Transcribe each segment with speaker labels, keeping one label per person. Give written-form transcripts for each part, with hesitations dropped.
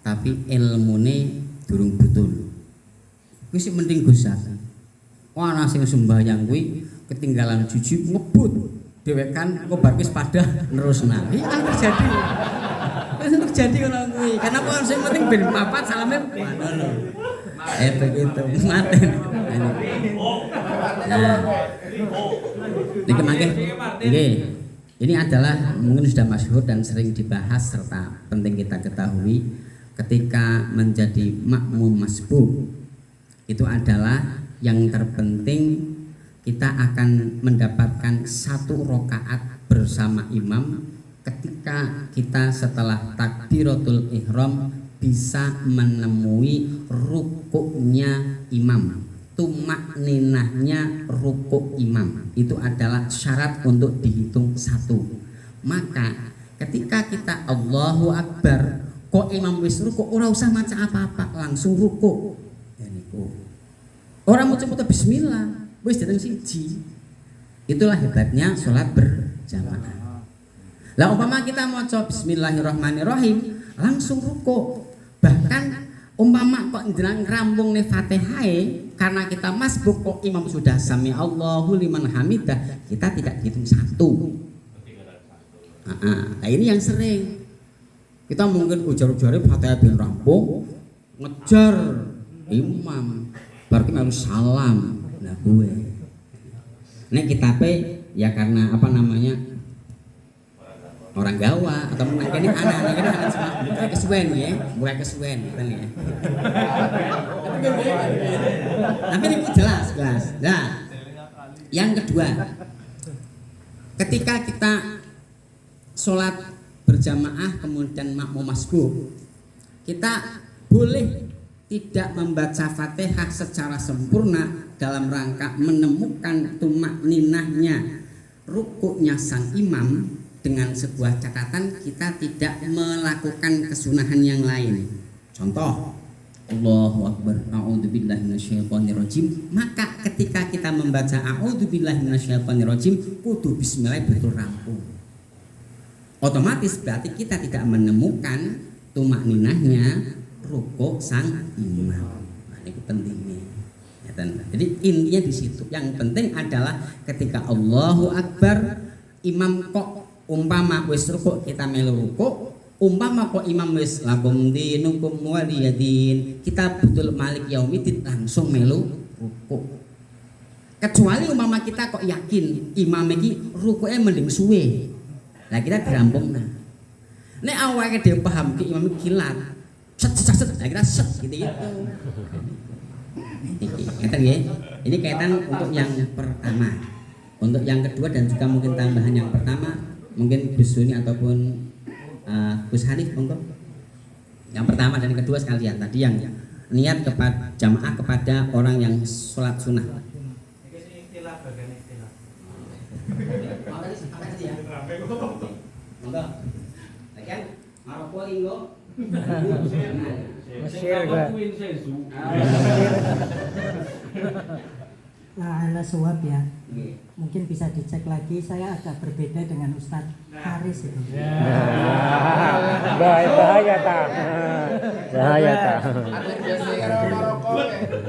Speaker 1: tapi ilmune durung betul. Kuwi sing penting Gus. Ana sing sembahyang kuwi ketinggalan jujur ngebut dhewekan ngobarke sepada nerusna. Iki terjadi. Wis terjadi ngono kuwi. Karena apa sing penting ben papat salame ngono. Begitu mati. Nah. Niki mangke. Nggih. Ini adalah mungkin sudah masyhur dan sering dibahas serta penting kita ketahui ketika menjadi makmum masbuk itu adalah yang terpenting kita akan mendapatkan 1 rakaat bersama imam ketika kita setelah takbiratul ihram bisa menemui rukuknya imam. Tumak ninahnya rukuk imam itu adalah syarat untuk dihitung 1. Maka ketika kita Allahu Akbar kok imam wis rukuk ora usah maca apa-apa langsung rukuk. Ya niku. Ora maca bismillah wis dateng siji. Itulah hebatnya sholat berjamaah. Lah umpama kita maca bismillahirrahmanirrahim langsung rukuk. Bahkan umpama kok njenengan ngrampungne Fatihah karena kita masbuk kok imam sudah sami Allahu liman hamidah, kita tidak hitung 1. Nah, ini yang sering. Kita mungkin ujar-ujare Fatihah ben rampung, ngejar imam, berarti harus salam. Nah, gue. Nek kitabe ya karena apa namanya? Orang Jawa atau mungkin ini anak semua bukan kesuwen ya, bukan kesuwen kan ya. Tapi ini jelas. Nah, yang kedua, ketika kita sholat berjamaah kemudian makmum masbuk, kita boleh tidak membaca Fatihah secara sempurna dalam rangka menemukan tumak ninahnya rukuknya sang imam. Dengan sebuah catatan kita tidak melakukan kesunahan yang lain. Contoh, Allahu Akbar, a'udzubillahi minasyaitonirrajim. Maka ketika kita membaca a'udzubillahi minasyaitonirrajim, kudu bismillah betul rampung. Otomatis berarti kita tidak menemukan tumak ninahnya rukuk sang imam. Nah, ini pentingnya. Jadi intinya di situ. Yang penting adalah ketika Allahu Akbar, imam kok umpama wis rukuk kita melu rukuk, umpama kok imam wis lakum dinukum waliyadin, kita betul malik yaumiddin langsung melu rukuk. Kecuali umpama kita kok yakin imam iki rukuke mending suwe. Lah kita dirampungna. Nek awake dhewe paham ki imam iki kilat. Set lah kita set gitu. Ngeten nggih. Ini kaitan untuk yang pertama. Untuk yang kedua dan juga mungkin tambahan yang pertama mungkin Gus Suni ataupun Gus Hanif monggo. Yang pertama dan yang kedua sekalian tadi yang niat kepada jamaah kepada orang yang sholat sunnah. Monggo. Lagian Maroko linggo. Mesir
Speaker 2: Nah, ala suap ya. Mungkin bisa dicek lagi, saya agak berbeda dengan Ustadz Haris itu.
Speaker 3: Bahaya tak.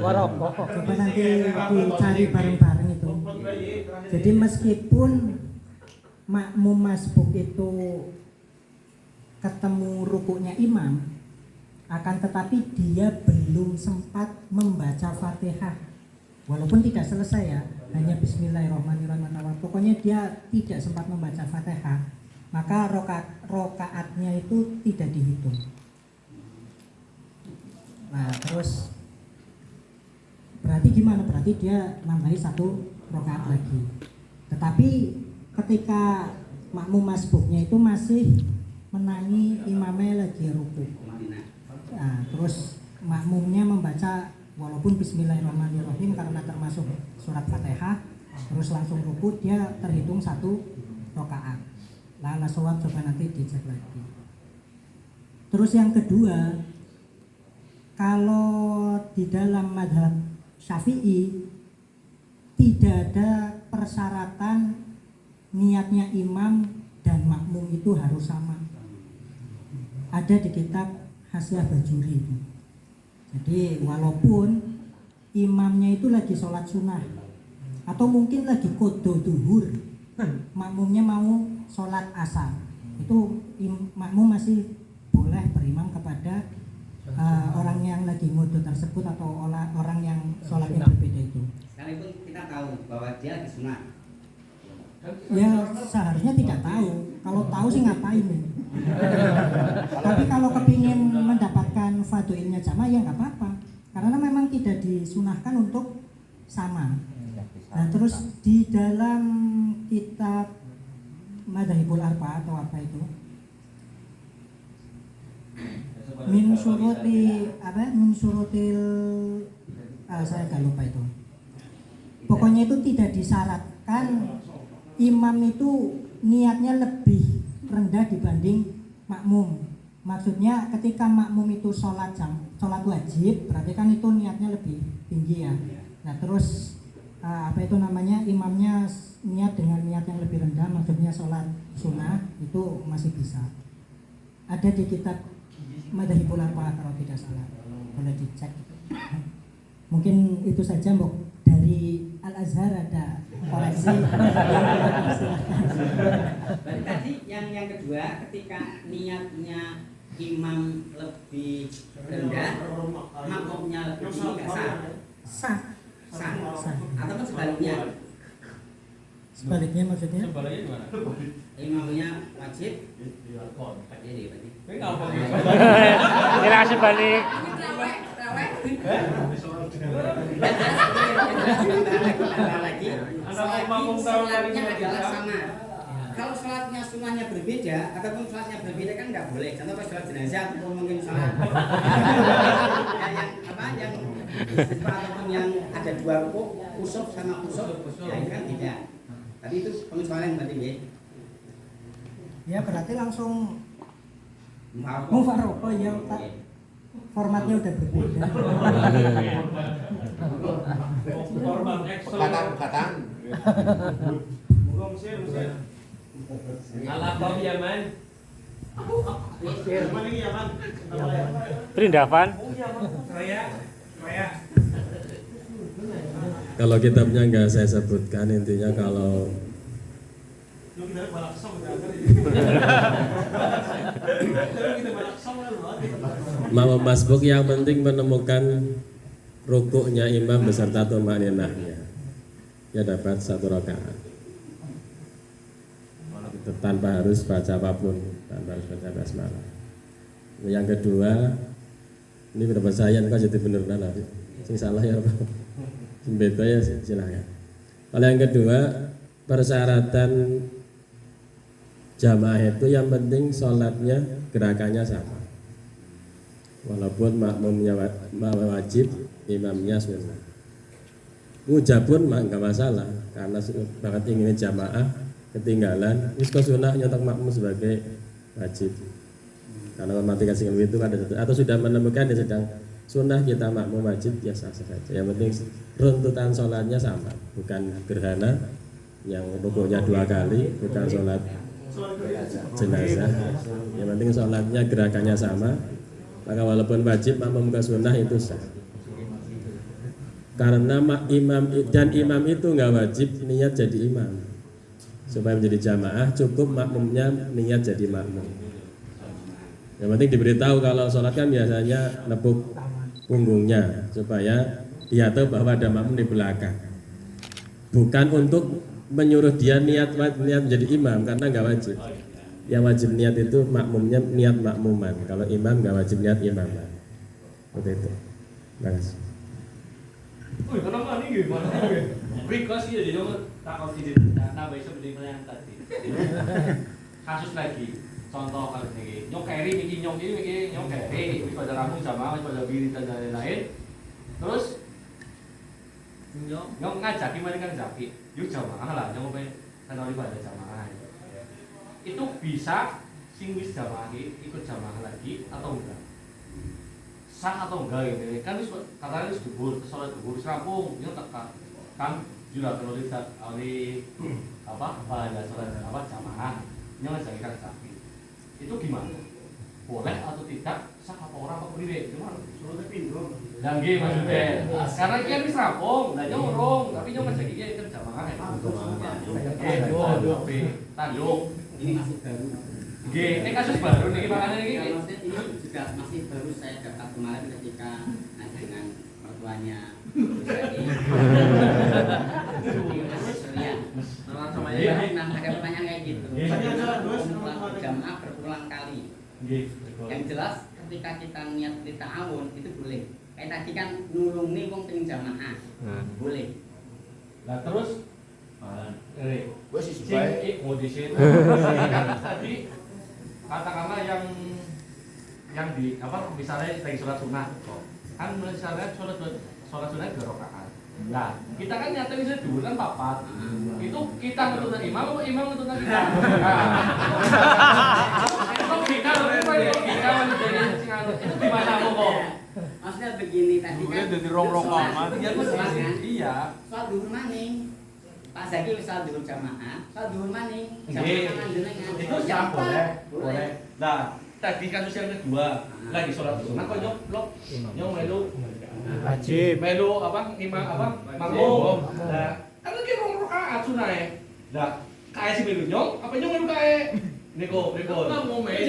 Speaker 2: Maroko. Coba nanti dicari bareng-bareng itu. Jadi meskipun makmum masbuk itu ketemu rukuknya imam, akan tetapi dia belum sempat membaca Fatihah. Walaupun tidak selesai ya, hanya bismillahirrahmanirrahim. Pokoknya dia tidak sempat membaca Fatihah, maka rokaatnya itu tidak dihitung. Nah terus berarti gimana? Berarti dia nambahi 1 rokaat lagi. Tetapi ketika makmum masbuknya itu masih menangi imamnya lagi ruku. Nah, terus makmumnya membaca walaupun bismillahirrahmanirrahim karena termasuk surat Fatihah, terus langsung ruku, dia terhitung 1 rakaat. Lah sholat coba nanti dicek lagi. Terus yang kedua, kalau di dalam mazhab Syafi'i tidak ada persyaratan niatnya imam dan makmum itu harus sama. Ada di kitab Hasyah Bajuri. Jadi walaupun imamnya itu lagi sholat sunnah atau mungkin lagi qodho duhur, makmumnya mau sholat asar, itu makmum masih boleh berimam kepada orang yang lagi qodho tersebut atau orang yang sholatnya berbeda itu.
Speaker 1: Sekalipun kita tahu bahwa dia lagi sunat.
Speaker 2: Ya seharusnya tidak tahu. Kalau tahu sih ngapain nih? Tapi kalau kepingin mendapatkan fadilnya jamaah ya nggak apa-apa. Karena memang tidak disunahkan untuk sama. Nah terus di dalam kitab Madzhabul Arba atau apa itu? Min syurutil saya agak lupa itu. Pokoknya itu tidak disyaratkan imam itu niatnya lebih rendah dibanding makmum. Maksudnya ketika makmum itu sholat wajib, berarti kan itu niatnya lebih tinggi ya. Nah terus imamnya niat dengan niat yang lebih rendah, maksudnya sholat sunnah, itu masih bisa. Ada di kitab Madzhabul Arba kalau tidak salah, boleh dicek. Mungkin itu saja Mbok. Dari Al-Azhar ada koreksi.
Speaker 1: Berarti tadi yang kedua, ketika niatnya imam lebih rendah, makmumnya lebih tinggi, sah. Ataupun sebaliknya.
Speaker 2: Sebaliknya maksudnya?
Speaker 3: Sebaliknya gimana?
Speaker 1: Imamnya wajib. Jadi berarti.
Speaker 4: Kira sebalik.
Speaker 1: Lagi, sholatnya adalah sama. Kalau sholatnya sunnahnya berbeda ataupun sholatnya berbeda kan nggak boleh. Contoh pas sholat jenazah atau mungkin sholat yang ataupun yang ada dua rukuk, kusuf sama kusuf, ya itu kan tidak. Tadi itu pengecualian berarti ya.
Speaker 2: Ya berarti langsung mufaroqah ya, formatnya udah berbeda.
Speaker 5: Kata-kata.
Speaker 3: Al-Aqab Yaman.
Speaker 4: Perindavan.
Speaker 6: Kalau kitabnya nggak saya sebutkan, intinya kalau mau masbuk yang penting menemukan rukuknya imam beserta tumaninahnya, ya dapat 1 rakaat. Itu tanpa harus baca apapun, tanpa harus baca basmalah. Yang kedua, ini pendapat saya kan jadi bener nanti. Sing salah ya apa? Sing beda ya silakan. Kalau yang kedua, persyaratan jamaah itu yang penting sholatnya gerakannya sama. Walaupun makmumnya wajib, imamnya sunnah. Mujabun mah enggak masalah karena banget ingin jamaah ketinggalan, wis sunnah nyotok makmum sebagai wajib. Karena mematikan single itu ada atau sudah menemukan dia sedang sunnah kita makmum wajib ya sah saja. Yang penting runtutan sholatnya sama, bukan gerhana yang rukuknya 2 kali, bukan sholat jenazah. Yang penting sholatnya gerakannya sama. Maka walaupun wajib makmum ke sunnah itu sah. Karena imam itu nggak wajib niat jadi imam. Supaya menjadi jamaah cukup makmumnya niat jadi makmum. Yang penting diberitahu kalau sholat kan biasanya nepuk punggungnya supaya dia tahu bahwa ada makmum di belakang. Bukan untuk menyuruh dia niat menjadi imam karena nggak wajib. Yang wajib niat itu makmumnya niat makmuman. Kalau imam nggak wajib niat imaman. Seperti itu. Terima kasih.
Speaker 3: Kenapa nih gimana? Request ya jadi takut tidak tambah seperti yang tadi. Kasus lagi. Contoh kalau ini nyokeri ini nyokeri pada rambut sama pada biri dan lain-lain. Terus nyok ngajak gimana kan jaki yuk jamaah lah nyok kan pada jamaah itu bisa sing wis jamaah ikut jamaah lagi atau enggak sah atau enggak gitu kan wis katanya wis dubur sholat dubur rampung nyok tak kan juga kalau lihat oleh ada sholat jamaah nyok ngajak kan jaki itu gimana boleh atau tidak sah apa orang apa priwe cuma dan nggih maksudnya karena iki kan wis rampung lah nyorong tapi nyong masih iki kan jamaah tanduk
Speaker 1: Ini masih baru.
Speaker 3: nggih ini kasus baru niki makanya
Speaker 1: Ya,
Speaker 3: iki
Speaker 1: maksudnya ini juga masih baru saya dapat kemarin ketika dengan mertuanya
Speaker 3: Iya.
Speaker 1: Nah, ada pertanyaan kayak gitu. Berjamaah berulang kali.
Speaker 3: nggih
Speaker 1: Yang jelas ketika kita niat ta'awun itu boleh. Kayak tadi kan nulungi wong sing jamaah. Boleh.
Speaker 3: lah terus
Speaker 4: Wes is
Speaker 3: sing mau di sini kan tadi katakanlah yang di apa misalnya lagi sholat sunnah kan misalnya sholat sunnah 2 rakaat. Nah, kita kan nyata bisa dulu kan papat. Itu kita nuntut imam atau imam nuntut kita? Itu kita itu gimana kok?
Speaker 1: Maksudnya begini tadi kan.
Speaker 4: Jadi rong-rong amat.
Speaker 3: Iya.
Speaker 1: Soal duhur maning. Pak Zaki misal duhur jamaah, soal duhur maning.
Speaker 3: Itu siap boleh. Nah, tadi kasus yang kedua lagi sholat sunnah kok nyong melu
Speaker 4: Wajib.
Speaker 3: melu apa imam apa makmum. Nah, kan lagi rong rakaat sunah. Nah, kae si melu nyong apa nyong melu kae? Niko. Mau main.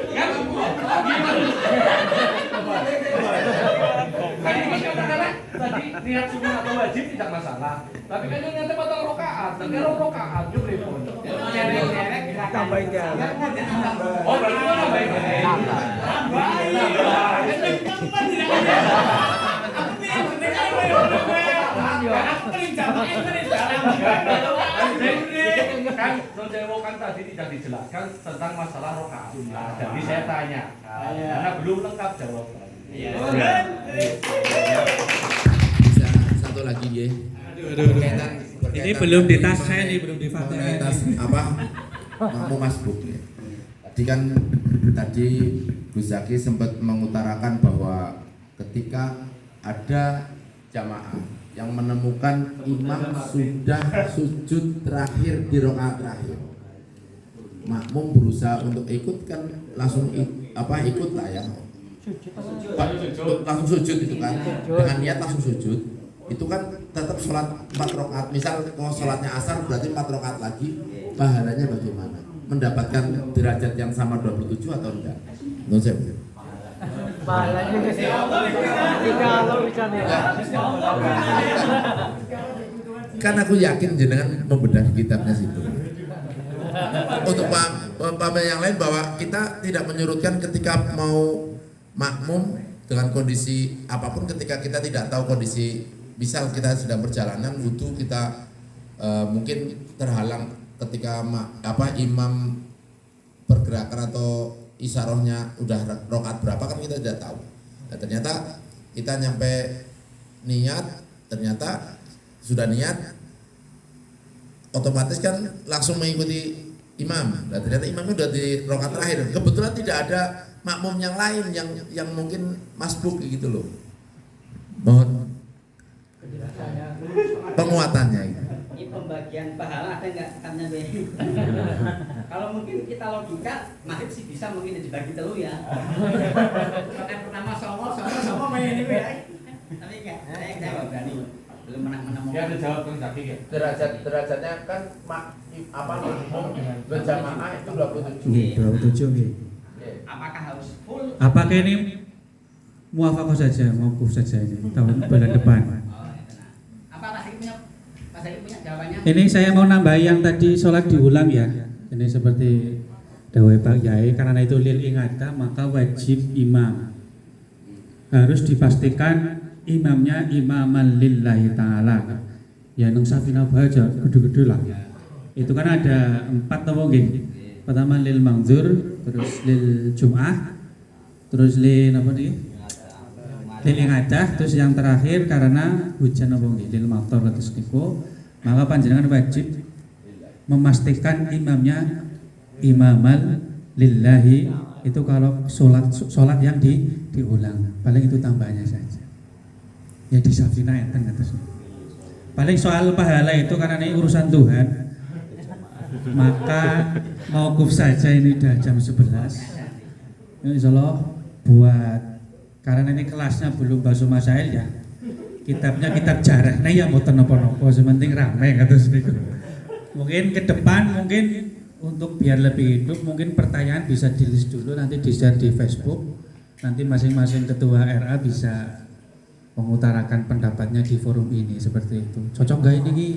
Speaker 3: Kan tadi niat sunnah atau wajib tidak masalah. Tapi kan nyong nyata potong rakaat, tapi rong rakaat yo repot.
Speaker 4: Tambahin jalan.
Speaker 3: Oh, berarti kan tambahin. Kan non sewo kan tadi tidak dijelaskan tentang masalah rakaat. Nah, jadi saya tanya karena belum lengkap jawabannya.
Speaker 5: Bisa satu lagi ya. Berkaitan
Speaker 7: Ini belum di tas saya nih, belum di
Speaker 5: mengenai
Speaker 7: Fatihah.
Speaker 5: tas apa? Makmum masbuk ya. Tadi Gus Zaki sempat mengutarakan bahwa ketika ada jamaah yang menemukan imam sudah sujud terakhir di rakaat terakhir, makmum berusaha untuk ikut kan langsung ikut lah ya, langsung sujud itu kan dengan niat langsung sujud itu kan tetap sholat 4 rakaat. Misal kalau sholatnya asar berarti 4 rakaat lagi, pahalanya bagaimana? Mendapatkan derajat yang sama 27 atau enggak? Menurut saya
Speaker 4: Pahalanya ke siapa? Kalau bisa nih.
Speaker 5: kan aku yakin jenengan membedah kitabnya situ. Untuk paham yang lain bahwa kita tidak menyurutkan ketika mau makmum dengan kondisi apapun, ketika kita tidak tahu kondisi, misal kita sedang perjalanan wudhu, kita mungkin terhalang ketika imam pergerakan atau isyarahnya udah rakaat berapa kan kita tidak tahu. Nah, ternyata kita nyampe niat, ternyata sudah niat, otomatis kan langsung mengikuti imam. Nah, ternyata imamnya udah di rakaat terakhir. Kebetulan tidak ada makmum yang lain yang mungkin masbuk gitu loh. Mohon penguatannya gitu.
Speaker 1: Ini pembagian pahala ada nggak katanya Be? Kalau mungkin kita logika, maghrib sih bisa mungkin dibagi telur ya. Yang pertama sama main ini Be. Tapi enggak, saya nggak berani. Belum menemukan.
Speaker 3: Ya ada jawab kan Zaki ya.
Speaker 5: Derajatnya kan makmum berjamaah itu 27.
Speaker 7: Nggih, 27 nggih.
Speaker 1: Apakah harus full?
Speaker 7: Apakah ini muafakoh saja, mauquf saja ini tahun bulan depan?
Speaker 1: Apa Pak Zaki punya jawabannya?
Speaker 7: Ini saya mau nambah yang tadi sholat diulang ya. Ini seperti dawai Pak Yai, karena itu lil ingata maka wajib imam. Harus dipastikan imamnya imaman lillahi ta'ala. Ya nung safina bahaja gede-gede lah. Itu kan ada 4 apa nggih? Pertama lil mangzur, terus lil jum'ah, terus lil apa nih? Lil ingadah, terus yang terakhir karena hujan apa nggih? Lil matar terus niku. Maka panjenengan wajib memastikan imamnya imamal lillahi. Itu kalau sholat yang diulang. Paling itu tambahannya saja. Ya di safina enten atasnya. Paling soal pahala itu karena ini urusan Tuhan. maka mauquf saja, ini udah jam 11. Ya, insya Allah buat, karena ini kelasnya belum bahasa masail ya, kitabnya kitab jarah, nah ya mau nopo-nopo, sementing ramai kata sedikit. Mungkin ke depan, mungkin untuk biar lebih hidup, mungkin pertanyaan bisa di list dulu, nanti di share di Facebook, nanti masing-masing ketua RA bisa mengutarakan pendapatnya di forum ini, seperti itu. Cocok gak ini Ki?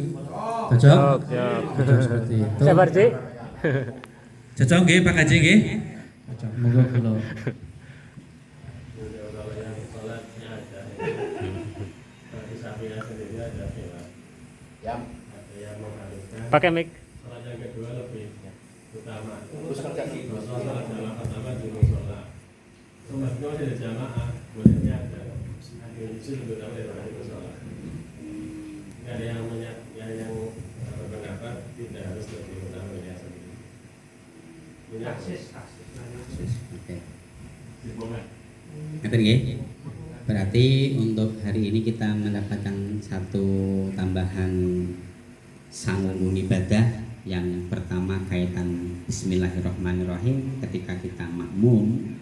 Speaker 7: Cocok? Cocok seperti itu.
Speaker 4: Sabar Cik.
Speaker 7: Cocok nggih Pak Haji nggih? Cocok. Monggo kula.
Speaker 4: Pakai mic.
Speaker 6: Salat yang kedua lebih utama. Salat dalam pertama di musola. Sholatnya ada jamaah, bolehnya ada kondisi lebih utama daripada di musola. Nggak ada yang berpendapat tidak harus lebih utama dari sendiri.
Speaker 1: Oke. Ngeten nggih. Berarti untuk hari ini kita mendapatkan satu tambahan sanggung ibadah. Yang pertama kaitan Bismillahirrahmanirrahim. Ketika kita makmum,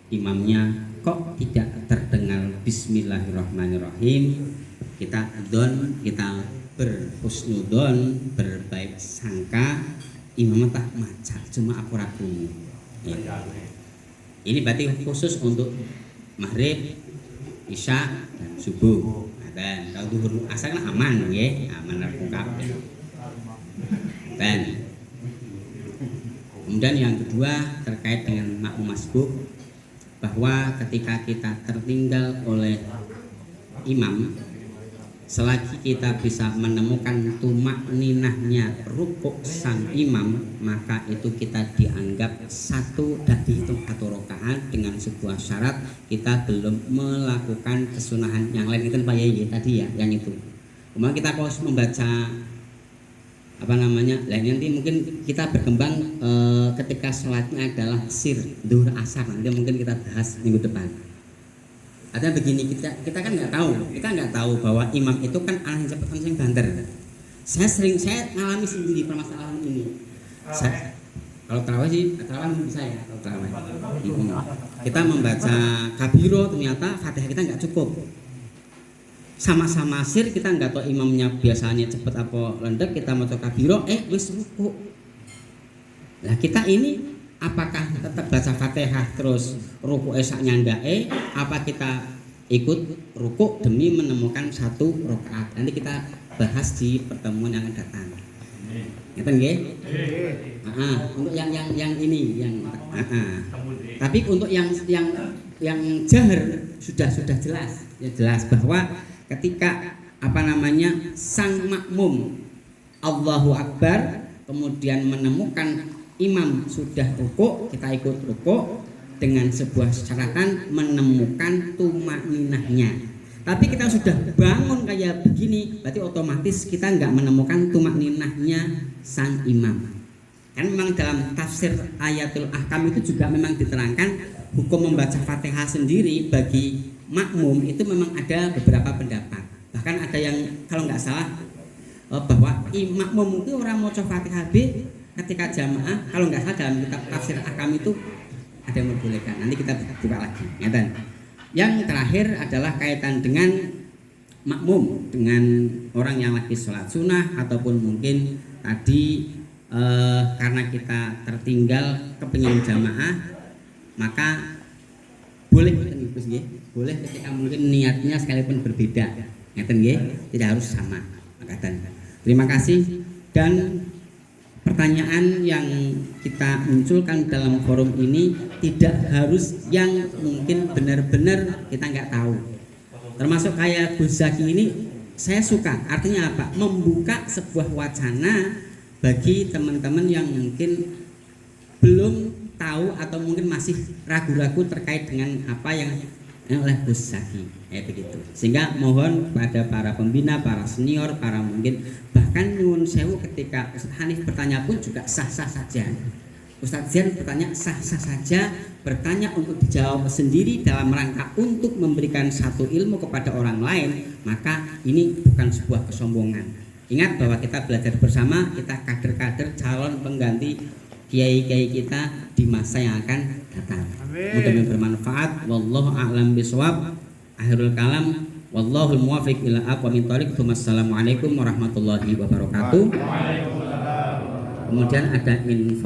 Speaker 1: imamnya kok tidak terdengar Bismillahirrahmanirrahim, kita berhusnudon, berbaik sangka, imam tak maca, cuma aku ragu. Ya. Ini berarti khusus untuk maghrib, isya, dan subuh. Dan kalau zuhur asar kan aman ya, aman terungkap. Dan kemudian yang kedua terkait dengan makmum masbuk, bahwa ketika kita tertinggal oleh imam, selagi kita bisa menemukan tumak ninahnya rukuk sang imam, maka itu kita dianggap satu dan dihitung satu rakaat dengan sebuah syarat kita belum melakukan kesunahan yang lain. Itu Pak Yai tadi ya, yang itu. Kemudian kita harus membaca nanti mungkin kita berkembang ketika sholatnya adalah sir duhur asar, nanti mungkin kita bahas minggu depan. Artinya begini, kita kan nggak tahu bahwa imam itu kan anak yang cepat, anak yang banter. Saya ngalami sendiri permasalahan ini. Kalau tarawih bisa ya, kalau tarawih. Kita membaca kabiro, ternyata fatihah kita nggak cukup. Sama-sama sir, kita nggak tahu imamnya biasanya cepat apa lendek, kita mau kabiro, wis ruku. Nah kita ini apakah tetap baca fatihah terus ruku esaknya ndak apa kita ikut ruku demi menemukan satu rakaat? Nanti kita bahas di pertemuan yang akan datang. Ngeten nggih? Untuk yang ini tapi untuk yang jahar sudah jelas, ya jelas bahwa ketika sang makmum Allahu Akbar kemudian menemukan imam sudah rukuk, kita ikut rukuk dengan sebuah syaratan menemukan tumakninahnya. Tapi kita sudah bangun kayak begini, berarti otomatis kita nggak menemukan tumakninahnya sang imam. Kan memang dalam tafsir ayatul ahkam itu juga memang diterangkan hukum membaca Fatihah sendiri bagi makmum itu memang ada beberapa pendapat. Bahkan ada yang kalau nggak salah bahwa makmum itu orang mau coba Fatihah ketika jamaah, kalau nggak salah dalam kitab tafsir ahkam itu ada yang membolehkan. Nanti kita buka lagi. Yang terakhir adalah kaitan dengan makmum, dengan orang yang lagi sholat sunnah ataupun mungkin tadi karena kita tertinggal kepingin jamaah, maka boleh ketika mungkin niatnya sekalipun berbeda, tidak harus sama. Terima kasih. Dan pertanyaan yang kita munculkan dalam forum ini tidak harus yang mungkin benar-benar kita nggak tahu. Termasuk kayak Gus Zaki ini saya suka. Artinya apa? Membuka sebuah wacana bagi teman-teman yang mungkin belum tahu atau mungkin masih ragu-ragu terkait dengan apa yang oleh Gus Zaki, begitu. Sehingga mohon kepada para pembina, para senior, para mungkin bahkan nyuwun sewu ketika Ustaz Hanif bertanya pun juga sah-sah saja. Ustaz Zian bertanya sah-sah saja, bertanya untuk dijawab sendiri dalam rangka untuk memberikan satu ilmu kepada orang lain, maka ini bukan sebuah kesombongan. Ingat bahwa kita belajar bersama, kita kader-kader calon pengganti kiai-kiai kita di masa yang akan datang. Mudah-mudahan bermanfaat. Wallahu a'lam bishawab. Akhirul kalam. Wallahul muwaffiq ila aqwamit thoriq. Wassalamualaikum warahmatullahi wabarakatuh. Kemudian ada info